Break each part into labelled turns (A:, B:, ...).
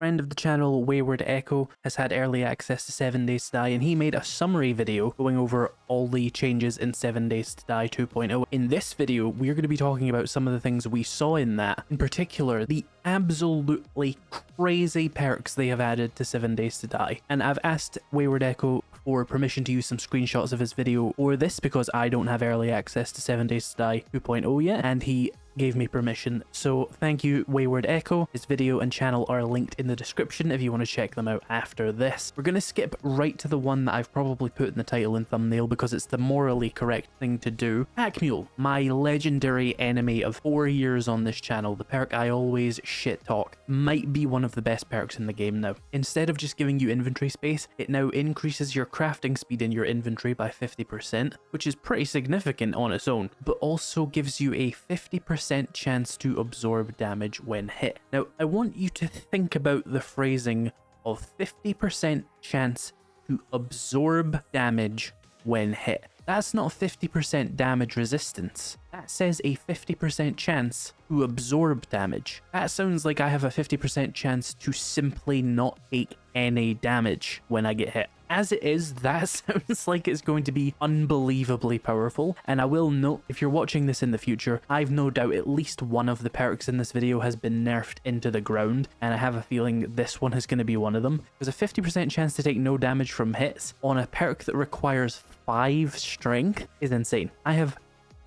A: Friend of the channel, Wayward Echo, has had early access to 7 Days to Die, and he made a summary video going over all the changes in 7 Days to Die 2.0. In this video, we're going to be talking about some of the things we saw in that. In particular, the absolutely crazy perks they have added to 7 Days to Die. And I've asked Wayward Echo for permission to use some screenshots of his video or this because I don't have early access to 7 Days to Die 2.0 yet, and he gave me permission. So thank you, Wayward Echo. His video and channel are linked in the description if you want to check them out after this. We're going to skip right to the one that I've probably put in the title and thumbnail because it's the morally correct thing to do. Pack Mule, my legendary enemy of 4 years on this channel, the perk I always shit talk, might be one of the best perks in the game now. Instead of just giving you inventory space, it now increases your crafting speed in your inventory by 50%, which is pretty significant on its own, but also gives you a 50% chance to absorb damage when hit. Now, I want you to think about the phrasing of 50% chance to absorb damage when hit. That's not 50% damage resistance. That says a 50% chance to absorb damage. That sounds like I have a 50% chance to simply not take any damage when I get hit. As it is, that sounds like it's going to be unbelievably powerful, and I will note, if you're watching this in the future, I've no doubt at least one of the perks in this video has been nerfed into the ground, and I have a feeling this one is going to be one of them. There's a 50% chance to take no damage from hits on a perk that requires 5 strength is insane. I have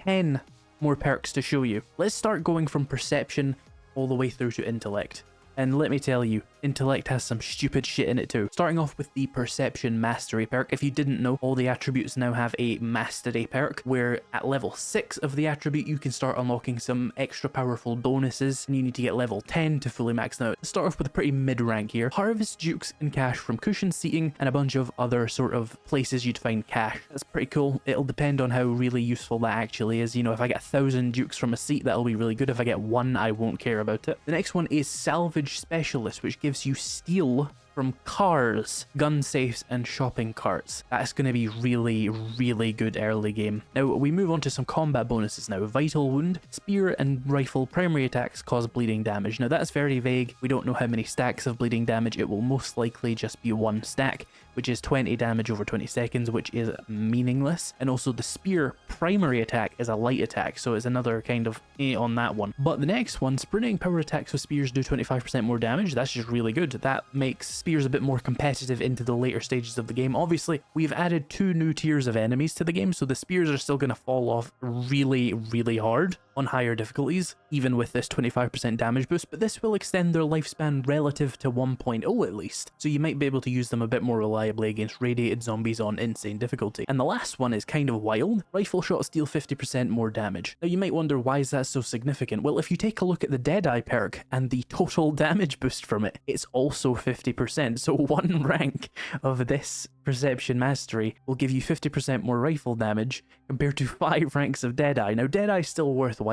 A: 10 more perks to show you. Let's start going from perception all the way through to intellect. And let me tell you, intellect has some stupid shit in it too. Starting off with the perception mastery perk. If you didn't know, all the attributes now have a mastery perk, where at level 6 of the attribute you can start unlocking some extra powerful bonuses, and you need to get level 10 to fully max them out. Let's start off with a pretty mid rank here. Harvest dukes and cash from cushion seating and a bunch of other sort of places you'd find cash. That's pretty cool. It'll depend on how really useful that actually is. You know, if I get 1,000 dukes from a seat, that'll be really good. If I get 1, I won't care about it. The next one is salvage specialist, which gives you steal from cars, gun safes, and shopping carts. That's going to be really, really good early game. Now, we move on to some combat bonuses now. Vital wound, spear and rifle primary attacks cause bleeding damage. Now, that's very vague. We don't know how many stacks of bleeding damage. It will most likely just be 1 stack, which is 20 damage over 20 seconds, which is meaningless. And also the spear primary attack is a light attack, so it's another kind of on that one. But the next one, sprinting power attacks with spears do 25% more damage. That's just really good. That makes spears a bit more competitive into the later stages of the game. Obviously, we've added 2 new tiers of enemies to the game, so the spears are still going to fall off really, really hard on higher difficulties, even with this 25% damage boost, but this will extend their lifespan relative to 1.0 at least, so you might be able to use them a bit more reliably against radiated zombies on insane difficulty. And the last one is kind of wild. Rifle shots deal 50% more damage. Now you might wonder, why is that so significant? Well, if you take a look at the Deadeye perk and the total damage boost from it, it's also 50%, so 1 rank of this perception mastery will give you 50% more rifle damage compared to 5 ranks of Deadeye. Now Deadeye's still worthwhile.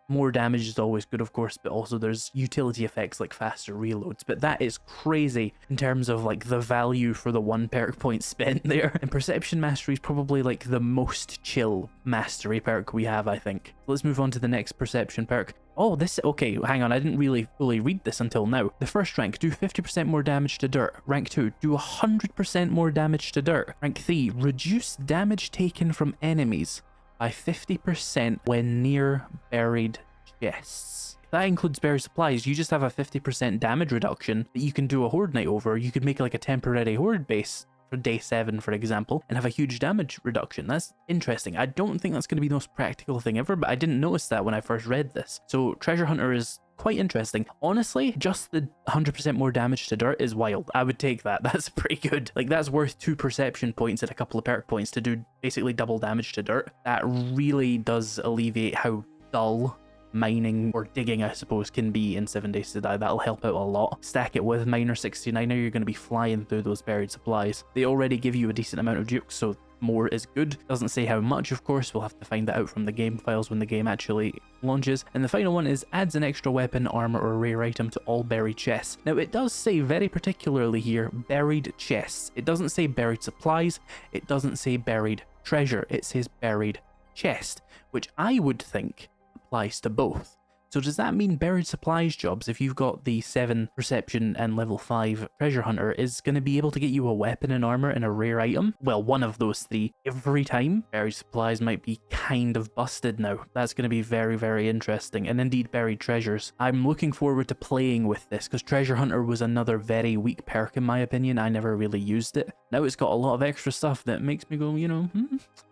A: More damage is always good, of course, but also there's utility effects like faster reloads, but that is crazy in terms of like the value for the 1 perk point spent there. And perception mastery is probably like the most chill mastery perk we have, I think. Let's move on to the next perception perk. Oh, this, okay, hang on, I didn't really fully read this until now. The first rank, do 50% more damage to dirt. Rank 2, do 100% more damage to dirt. Rank 3, reduce damage taken from enemies by 50% when near buried chests. That includes buried supplies. You just have a 50% damage reduction that you can do a horde night over. You could make like a temporary horde base for day 7, for example, and have a huge damage reduction. That's interesting. I don't think that's going to be the most practical thing ever, but I didn't notice that when I first read this. So Treasure Hunter is quite interesting. Honestly, just the 100% more damage to dirt is wild. I would take that. That's pretty good. Like, that's worth 2 perception points and a couple of perk points to do basically double damage to dirt. That really does alleviate how dull mining or digging, I suppose, can be in 7 Days to Die. That'll help out a lot. Stack it with Miner 69er, you're going to be flying through those buried supplies. They already give you a decent amount of dukes, so more is good. Doesn't say how much, of course. We'll have to find that out from the game files when the game actually launches. And the final one is adds an extra weapon, armor, or rare item to all buried chests. Now, it does say very particularly here, buried chests. It doesn't say buried supplies. It doesn't say buried treasure. It says buried chest, which I would think applies to both. So does that mean buried supplies jobs, if you've got the 7 perception and level 5 treasure hunter, is going to be able to get you a weapon and armor and a rare item? Well, one of those 3 every time? Buried supplies might be kind of busted now. That's going to be very, very interesting. And indeed, buried treasures. I'm looking forward to playing with this, because treasure hunter was another very weak perk in my opinion. I never really used it. Now it's got a lot of extra stuff that makes me go, you know,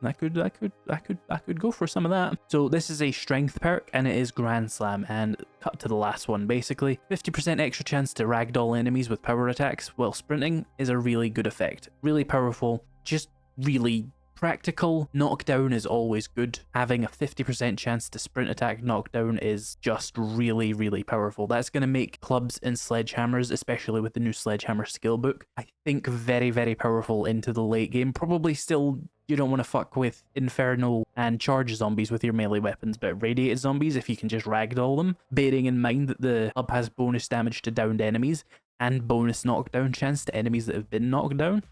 A: I could go for some of that. So this is a strength perk, and it is Grand Slam, and cut to the last one basically. 50% extra chance to ragdoll enemies with power attacks while sprinting is a really good effect. Really powerful, just really practical. Knockdown is always good. Having a 50% chance to sprint attack knockdown is just really, really powerful. That's going to make clubs and sledgehammers, especially with the new sledgehammer skill book, I think very, very powerful into the late game. Probably still, you don't want to fuck with infernal and charge zombies with your melee weapons, but radiated zombies, if you can just ragdoll them, bearing in mind that the club has bonus damage to downed enemies and bonus knockdown chance to enemies that have been knocked down.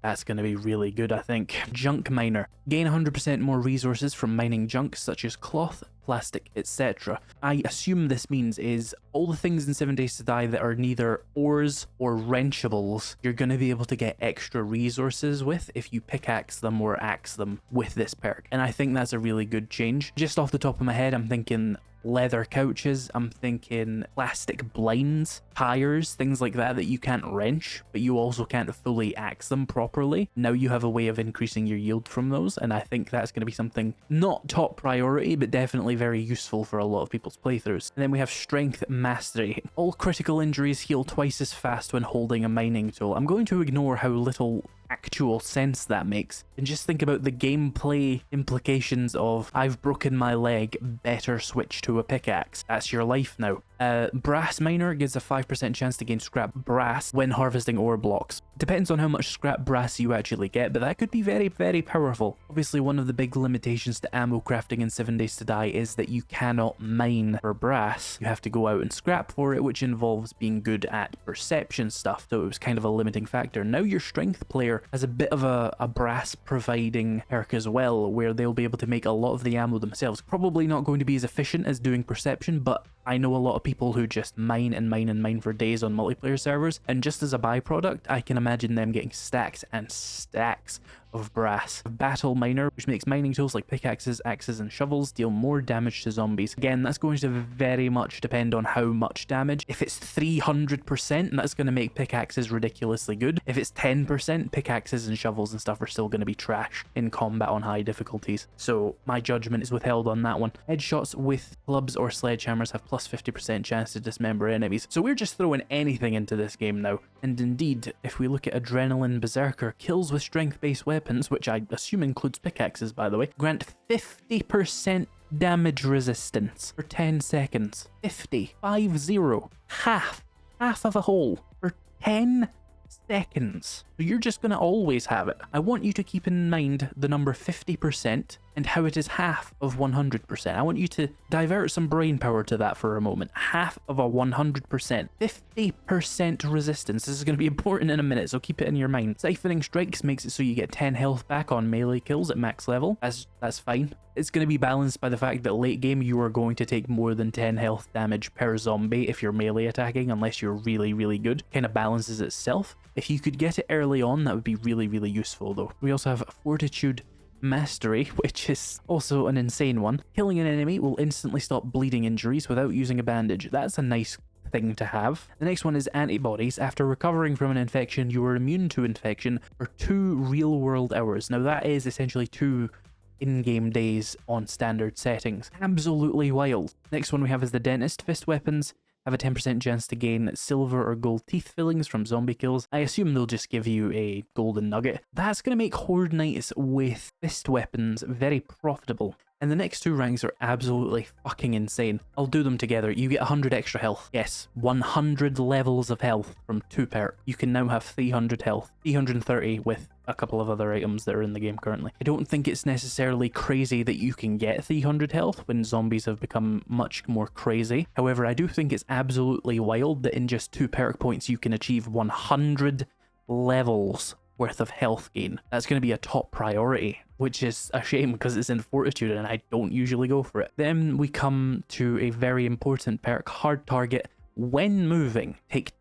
A: That's going to be really good, I think. Junk miner. Gain 100% more resources from mining junk, such as cloth, plastic, etc. I assume this means is all the things in 7 Days to Die that are neither ores or wrenchables, you're going to be able to get extra resources with if you pickaxe them or axe them with this perk. And I think that's a really good change. Just off the top of my head, I'm thinking leather couches, I'm thinking plastic blinds, tires, things like that that you can't wrench, but you also can't fully axe them properly. Now you have a way of increasing your yield from those, and I think that's going to be something not top priority, but definitely very useful for a lot of people's playthroughs. And then we have strength mastery. All critical injuries heal twice as fast when holding a mining tool. I'm going to ignore how little actual sense that makes and just think about the gameplay implications of I've broken my leg, better switch to a pickaxe. That's your life now. Brass miner gives a 5% chance to gain scrap brass when harvesting ore blocks. Depends on how much scrap brass you actually get, but that could be very, very powerful. Obviously, one of the big limitations to ammo crafting in 7 Days to Die is that you cannot mine for brass. You have to go out and scrap for it, which involves being good at perception stuff, so it was kind of a limiting factor. Now your strength player has a bit of a brass providing perk as well, where they'll be able to make a lot of the ammo themselves. Probably not going to be as efficient as doing perception, but I know a lot of people who just mine and mine and mine for days on multiplayer servers, and just as a byproduct, I can imagine them getting stacks and stacks of brass. Battle miner, which makes mining tools like pickaxes, axes, and shovels deal more damage to zombies. Again, that's going to very much depend on how much damage. If it's 300%, that's going to make pickaxes ridiculously good. If it's 10%, pickaxes and shovels and stuff are still going to be trash in combat on high difficulties. So my judgment is withheld on that one. Headshots with clubs or sledgehammers have plus 50% chance to dismember enemies. So we're just throwing anything into this game now. And indeed, if we look at Adrenaline Berserker, kills with strength-based weapons, which I assume includes pickaxes by the way, grant 50% damage resistance for 10 seconds. 50. 50. Half of a hole for 10 seconds. So you're just going to always have it. I want you to keep in mind the number 50% and how it is half of 100%. I want you to divert some brain power to that for a moment. Half of a 100%. 50% resistance. This is going to be important in a minute, so keep it in your mind. Siphoning Strikes makes it so you get 10 health back on melee kills at max level. That's fine. It's going to be balanced by the fact that late game you are going to take more than 10 health damage per zombie if you're melee attacking, unless you're really, really good. Kind of balances itself. If you could get it early on, that would be really, really useful though. We also have Fortitude Mastery, which is also an insane one. Killing an enemy will instantly stop bleeding injuries without using a bandage. That's a nice thing to have. The next one is antibodies. After recovering from an infection, you are immune to infection for 2 real-world hours. Now that is essentially 2 in-game days on standard settings. Absolutely wild. Next one we have is the Dentist. Fist weapons have a 10% chance to gain silver or gold teeth fillings from zombie kills. I assume they'll just give you a golden nugget. That's going to make Horde Knights with fist weapons very profitable. And the next 2 ranks are absolutely fucking insane. I'll do them together. You get 100 extra health. Yes, 100 levels of health from 2 perk. You can now have 300 health. 330 with a couple of other items that are in the game currently. I don't think it's necessarily crazy that you can get 300 health when zombies have become much more crazy. However, I do think it's absolutely wild that in just 2 perk points you can achieve 100 levels worth of health gain. That's going to be a top priority, which is a shame because it's in Fortitude and I don't usually go for it. Then we come to a very important perk, Hard Target. When moving, take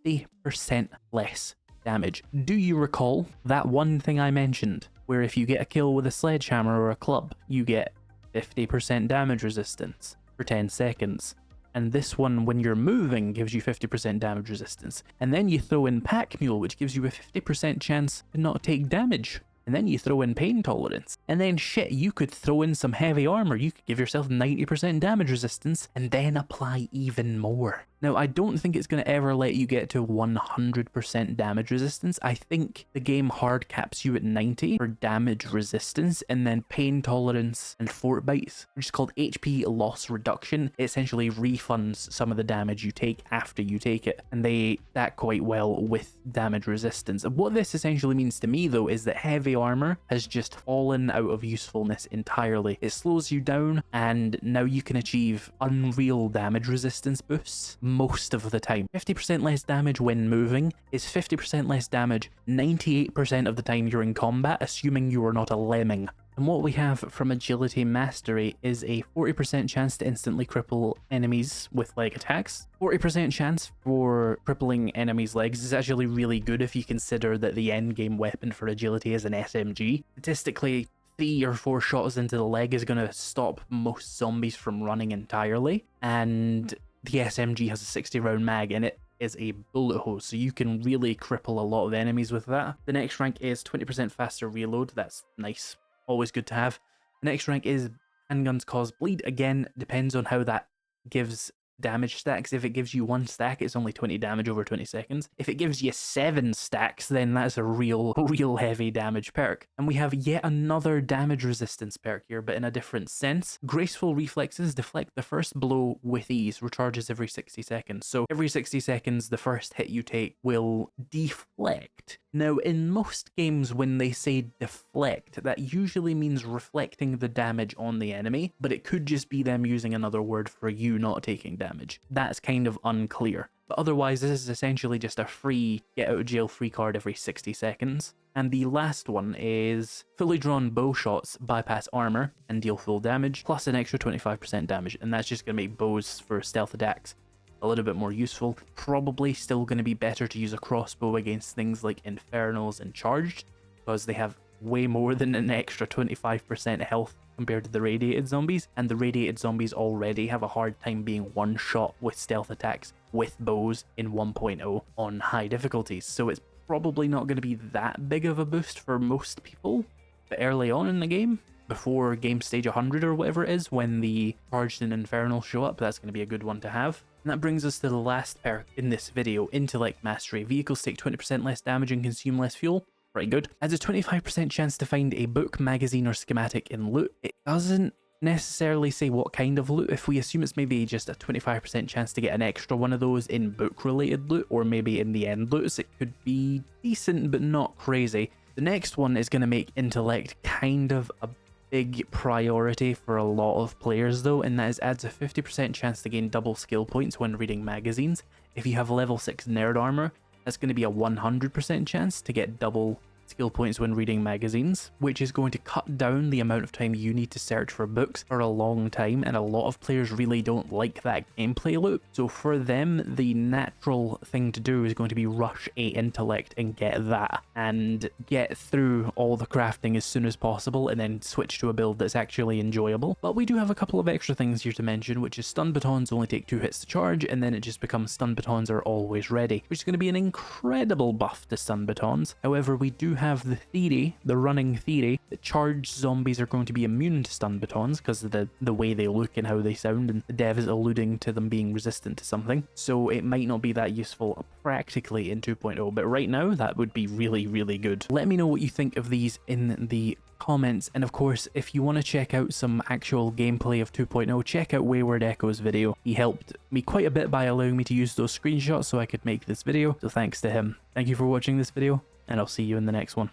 A: 50% less damage. Do you recall that one thing I mentioned, where if you get a kill with a sledgehammer or a club, you get 50% damage resistance for 10 seconds? And this one, when you're moving, gives you 50% damage resistance. And then you throw in Pack Mule, which gives you a 50% chance to not take damage. And then you throw in pain tolerance. And then shit, you could throw in some heavy armor. You could give yourself 90% damage resistance and then apply even more. Now, I don't think it's going to ever let you get to 100% damage resistance. I think the game hard caps you at 90 for damage resistance, and then pain tolerance and fort bites, which is called HP loss reduction. It essentially refunds some of the damage you take after you take it, and they that quite well with damage resistance. What this essentially means to me, though, is that heavy armor has just fallen out of usefulness entirely. It slows you down, and now you can achieve unreal damage resistance boosts most of the time. 50% less damage when moving is 50% less damage 98% of the time you're in combat, assuming you are not a lemming. And what we have from Agility Mastery is a 40% chance to instantly cripple enemies with leg attacks. 40% chance for crippling enemies' legs is actually really good if you consider that the endgame weapon for agility is an SMG. Statistically, 3 or 4 shots into the leg is going to stop most zombies from running entirely, and the SMG has a 60 round mag and it is a bullet hose, so you can really cripple a lot of enemies with that. The next rank is 20% faster reload. That's nice, always good to have. The next rank is handguns cause bleed. Again, depends on how that gives damage stacks. If it gives you 1 stack, it's only 20 damage over 20 seconds. If it gives you 7 stacks, then that's a real heavy damage perk. And we have yet another damage resistance perk here, but in a different sense. Graceful reflexes deflect the first blow with ease, recharges every 60 seconds. So every 60 seconds, the first hit you take will deflect. Now, in most games, when they say deflect, that usually means reflecting the damage on the enemy, but it could just be them using another word for you not taking damage. That's kind of unclear. But otherwise, this is essentially just a free get out of jail free card every 60 seconds. And the last one is fully drawn bow shots bypass armor and deal full damage, plus an extra 25% damage, and that's just going to make bows for stealth attacks a little bit more useful. Probably still going to be better to use a crossbow against things like Infernals and Charged, because they have way more than an extra 25% health compared to the radiated zombies, and the radiated zombies already have a hard time being one shot with stealth attacks with bows in 1.0 on high difficulties, so it's probably not going to be that big of a boost for most people. But early on in the game, before game stage 100 or whatever it is, when the Charged and Infernal show up, that's going to be a good one to have. And that brings us to the last perk in this video, Intellect Mastery. Vehicles take 20% less damage and consume less fuel. Pretty good. Adds a 25% chance to find a book, magazine, or schematic in loot. It doesn't necessarily say what kind of loot. If we assume it's maybe just a 25% chance to get an extra one of those in book-related loot, or maybe in the end loots, it could be decent but not crazy. The next one is going to make Intellect kind of a big priority for a lot of players though, and that is adds a 50% chance to gain double skill points when reading magazines. If you have level 6 nerd armor, that's going to be a 100% chance to get double skill points when reading magazines, which is going to cut down the amount of time you need to search for books for a long time, and a lot of players really don't like that gameplay loop. So for them, the natural thing to do is going to be rush a intellect and get that, and get through all the crafting as soon as possible, and then switch to a build that's actually enjoyable. But we do have a couple of extra things here to mention, which is stun batons only take 2 hits to charge, and then it just becomes stun batons are always ready, which is going to be an incredible buff to stun batons. However, we do have the theory, the running theory, that charged zombies are going to be immune to stun batons because of the way they look and how they sound, and the dev is alluding to them being resistant to something. So it might not be that useful practically in 2.0, but right now that would be really, really good. Let me know what you think of these in the comments, and of course, if you want to check out some actual gameplay of 2.0, check out Wayward Echo's video. He helped me quite a bit by allowing me to use those screenshots so I could make this video, so thanks to him. Thank you for watching this video, and I'll see you in the next one.